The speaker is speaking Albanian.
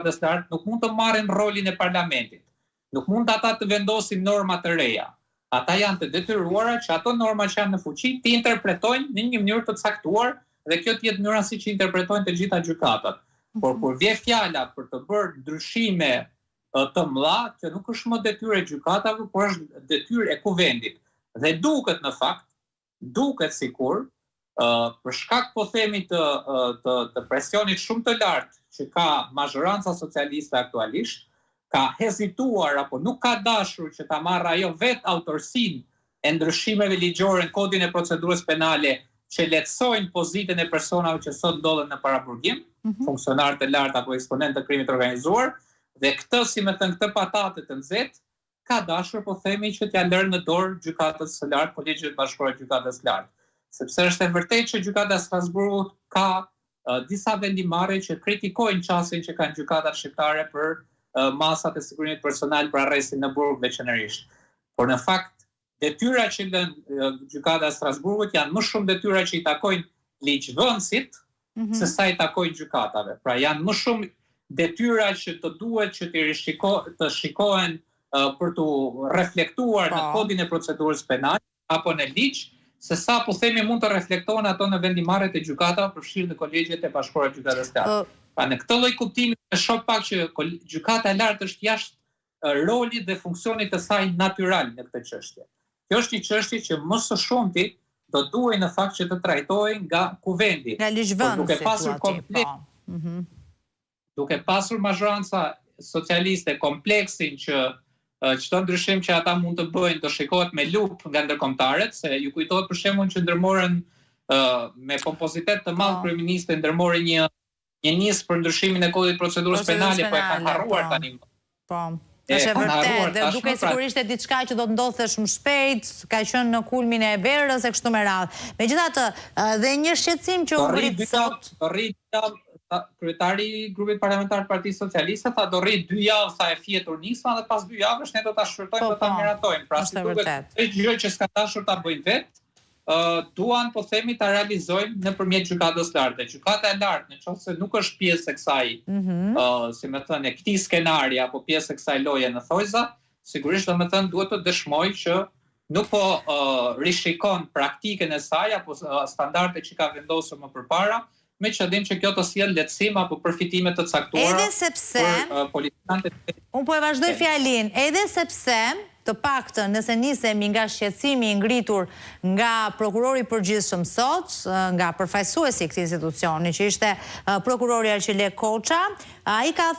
gjykatës lartë nuk mund të marrin rolin e parlamentit. Nuk mund ata të vendosin norma të reja. Ata janë të detyruara që ato norma që janë në fuqi të interpretojnë në një mënyrë të caktuar dhe kjo të jetë mënyra siç interpretojnë të gjitha gjykatat. Por kur vjen fjala për të bërë ndryshime të mëdha, që nuk është më detyrë e gjykatave, por është detyrë e kuvendit. Dhe duket sikur për shkak po themi të presionit shumë të lartë që ka mazhoranca socialiste aktualisht, ka hezituar apo nuk ka dashur që ta marrë ajo vetë autorsinë e ndryshimeve ligjore në kodin e procedurës penale që lehtësojnë pozitën e personave që sot ndodhen në paraburgim, funksionarë të lartë apo eksponentë të krimit organizuar, dhe këtë patate të nxehtë ka dashur po themi që t'ja lërë në dorë gjykatës së lartë, Kolegjit Bashkëror të Gjykatës së Lartë. Sepse është e vërtetë që gjykata e Strasburgut ka disa vendimarrje që kritikojnë qasjen që kanë gjykatat shqiptare për masat e sigurimit personal për arrestin në burg veçanërisht. Por në fakt, detyrat që lën gjykata e Strasburgut janë më shumë detyra që i takojnë ligjvënësit se sa i takojnë gjykatave. Pra janë më shumë detyra që të duhet që të shikohen për të reflektuar në kodin e procedurës penale apo në ligj, se sa po themi mund të reflektohen ato në vendimarrjet e gjykatave përfshirë në kolegjet e bashkëore të Gjykatës së Lartë. Pa në këtë lloj kuptimi e shoh pak që gjykata e lartë është jashtë rolit dhe funksionit të saj natyral në këtë çështje. Kjo është një çështje që më së shumti do duhej në fakt që të trajtohej nga kuvendi. Nga ligjvënësi, duke pasur mazhoranca socialiste kompleksin që çdo ndryshim që ata mund të bëjnë të shikohet me lupë nga ndërkombëtarët, se ju kujtohet për shembull që ndërmorën me pompozitet të madh kryeministri ndërmori një nisë për ndryshimin e kodit procedurës penale, po e kanë harruar tani. Po, është e vërtetë, dhe duke sigurisht e diçka që do të ndodhte shumë shpejt, ka qenë në kulmin e verës e kështu me radhë. Megjithatë, dhe një shqetësim që u ngrit sot. Kryetari i grupit parlamentar të Partisë Socialiste tha do rri 2 javë sa e fjetur nisma dhe pas 2 javësh ne do ta shfrytojmë dhe ta miratojmë. Pra si duket gjë që s'ka dashur ta bëjnë vetë, duan po themi ta realizojmë nëpërmjet gjykatës lartë. Gjykata e lartë, nëse nuk është pjesë e kësaj, si më thënë, e këtij skenari apo pjesë e kësaj loje në thojza, sigurisht domethënë duhet të dëshmojë që nuk po rishikon praktikën e saj apo standardet që ka vendosur më përpara, me qëllim që kjo të sjellë lehtësim apo përfitime të caktuara. Edhe sepse unë po e vazhdoj fjalin, edhe sepse të paktën nëse nisemi nga shqetësimi i ngritur nga prokurori i përgjithshëm sot, nga përfaqësuesi i këtij institucioni që ishte prokurori Arqile Koça, ai ka